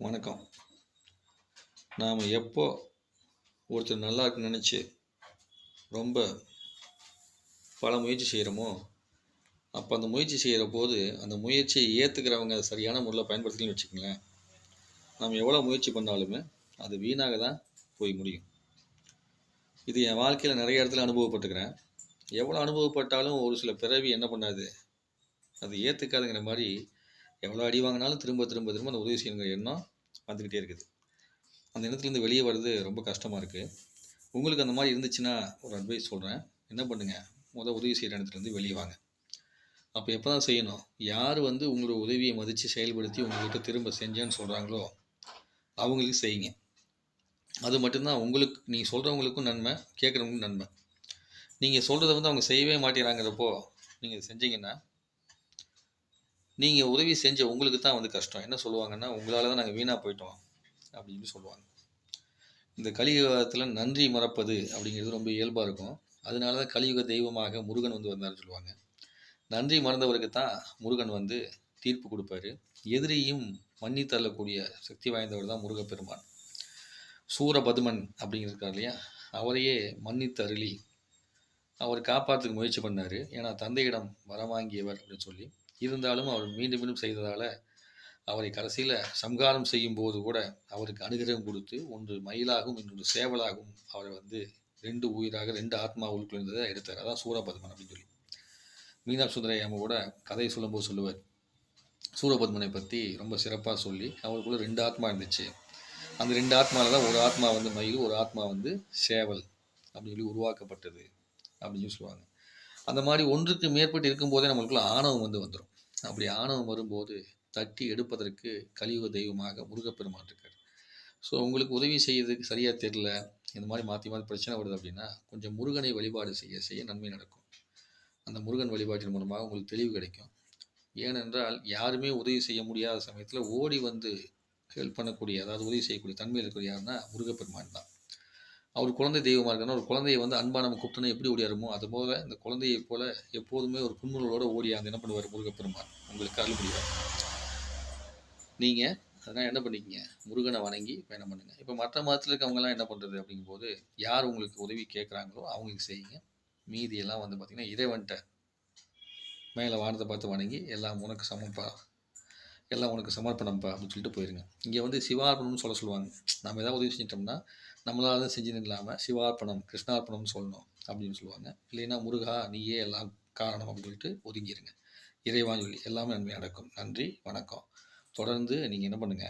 வணக்கம். நாம் எப்போ ஒருத்தர் நல்லா இருக்குன்னு நினச்சி ரொம்ப பல முயற்சி செய்கிறோமோ, அப்போ அந்த முயற்சி செய்கிற போது அந்த முயற்சியை ஏற்றுக்கிறவங்க அதை சரியான முறையில் பயன்படுத்தலைன்னு வச்சுக்கங்களேன், நம்ம எவ்வளோ முயற்சி பண்ணாலுமே அது வீணாக தான் போய் முடியும். இது என் வாழ்க்கையில் நிறைய இடத்துல அனுபவப்பட்டுக்கிறேன். எவ்வளோ அனுபவப்பட்டாலும் ஒரு சில பிறவி என்ன பண்ணாது, அது ஏற்றுக்காதுங்கிற மாதிரி எவ்வளோ அடி வாங்கினாலும் திரும்ப திரும்ப திரும்ப அந்த உதவி செய்யணுங்கிற எண்ணம் வந்துக்கிட்டே இருக்குது. அந்த எண்ணத்துலேருந்து வெளியே வர்றது ரொம்ப கஷ்டமாக இருக்குது. உங்களுக்கு அந்த மாதிரி இருந்துச்சுன்னா ஒரு அட்வைஸ் சொல்கிறேன். என்ன பண்ணுங்கள், உதவி செய்கிற இடத்துலேருந்து வெளியே வாங்க. அப்போ எப்போ தான் செய்யணும், யார் உங்களோட உதவியை மதித்து செயல்படுத்தி உங்கள்கிட்ட திரும்ப செஞ்சேன்னு சொல்கிறாங்களோ அவங்களுக்கு செய்யுங்க. அது மட்டும்தான் உங்களுக்கு, நீங்கள் சொல்கிறவங்களுக்கும் நன்மை, கேட்குறவங்களுக்கும் நன்மை. நீங்கள் சொல்கிறத அவங்க செய்யவே மாட்டேங்கிறாங்கிறப்போ நீங்கள் செஞ்சீங்கன்னா நீங்கள் உதவி செஞ்ச உங்களுக்கு தான் கஷ்டம். என்ன சொல்லுவாங்கன்னா, உங்களால் தான் நாங்கள் வீணாக போயிட்டோம் அப்படின்னு சொல்லுவாங்க. இந்த கலியுகத்தில் நன்றி மறப்பது அப்படிங்கிறது ரொம்ப இயல்பாக இருக்கும். அதனால தான் கலியுக தெய்வமாக முருகன் வந்தார்னு சொல்லுவாங்க. நன்றி மறந்தவருக்கு தான் முருகன் தீர்ப்பு கொடுப்பாரு. எதிரியும் மன்னி தள்ளக்கூடிய சக்தி வாய்ந்தவர் தான் முருகப்பெருமான். சூரபதுமன் அப்படிங்கிறதுக்கார் இல்லையா, அவரையே மன்னித்து அருளி அவர் காப்பாற்றுக்கு முயற்சி பண்ணார். ஏன்னா தந்தையிடம் வரம் வாங்கியவர் அப்படின்னு சொல்லி. இருந்தாலும் அவர் மீண்டும் மீண்டும் செய்ததால் அவரை கடைசியில் சம்ஹாரம் செய்யும் போது கூட அவருக்கு அனுகிரகம் கொடுத்து, ஒன்று மயிலாகவும் இன்னொன்று சேவலாகவும் அவரை 2 உயிராக 2 ஆத்மா உள்ளுக்குள்ள இருந்ததை எடுத்தார். அதான் சூரபத்மன் அப்படின்னு சொல்லி மீனாட்சி சுந்தரையாம கூட கதை சொல்லும்போது சொல்லுவார். சூரபத்மனை பற்றி ரொம்ப சிறப்பாக சொல்லி, அவருக்குள்ள 2 ஆத்மா இருந்துச்சு. அந்த 2 ஆத்மாவில் தான் ஒரு ஆத்மா மயில், ஒரு ஆத்மா சேவல் அப்படின்னு சொல்லி உருவாக்கப்பட்டது அப்படின்னு சொல்லி சொல்லுவாங்க. அந்த மாதிரி ஒன்றுக்கு மேற்பட்டு இருக்கும்போதே நம்மளுக்குள்ள ஆணவம் வந்துடும். அப்படி ஆணவம் வரும்போது தட்டி எடுப்பதற்கு கலியுக தெய்வமாக முருகப்பெருமான் இருக்கார். ஸோ உங்களுக்கு உதவி செய்யறதுக்கு சரியாக தெரியல, இந்த மாதிரி மாற்றி மாற்றி பிரச்சனை வருது அப்படின்னா கொஞ்சம் முருகனை வழிபாடு செய்ய செய்ய நன்மை நடக்கும். அந்த முருகன் வழிபாட்டின் மூலமாக உங்களுக்கு தெளிவு கிடைக்கும். ஏனென்றால் யாருமே உதவி செய்ய முடியாத சமயத்தில் ஓடி ஹெல்ப் பண்ணக்கூடிய, அதாவது உதவி செய்யக்கூடிய தன்மையில் இருக்கிற யாருன்னா முருகப்பெருமான் தான். அவர் குழந்தை தெய்வமாக இருக்கிறனா, ஒரு குழந்தையை அன்பா நம்ம கூப்பிட்டோன்னா எப்படி ஓடியாருமோ அதுபோல் இந்த குழந்தையை போல எப்போதுமே ஒரு புன்முறுவலோடு ஓடியாந்து என்ன பண்ணுவார் முருகப்பெருமான், உங்களுக்கு அருள் புரிவார். நீங்கள் அதனால் என்ன பண்ணிக்கிங்க, முருகனை வணங்கி பயணம் பண்ணுங்கள். இப்போ மற்ற மதத்தில் இருக்கவங்கலாம் என்ன பண்ணுறது அப்படிங்கும்போது, யார் உங்களுக்கு உதவி கேட்குறாங்களோ அவங்களுக்கு செய்யுங்க. மீதியெல்லாம் பார்த்திங்கன்னா இறைவன்கிட்ட மேலே வானத்தை பார்த்து வணங்கி எல்லாம் உனக்கு சமப்பா, எல்லாம் உனக்கு சமர்ப்பணம்ப்பா அப்படின்னு சொல்லிட்டு போயிருங்க. இங்கே சிவார்ப்பணம்னு சொல்லுவாங்க. நம்ம ஏதாவது உதவி செஞ்சிட்டோம்னா நம்மளால தான் செஞ்சுன்னு இல்லாமல் சிவார்ப்பணம், கிருஷ்ணார்ப்பணம்னு சொல்லணும் அப்படின்னு சொல்லுவாங்க. இல்லைன்னா முருகா நீயே எல்லாம் காரணம் அப்படின்னு சொல்லிட்டு ஒதுங்கிடுங்க. இறைவான் சொல்லி எல்லாமே நன்மை நடக்கும். நன்றி, வணக்கம். தொடர்ந்து நீங்கள் என்ன பண்ணுங்கள்,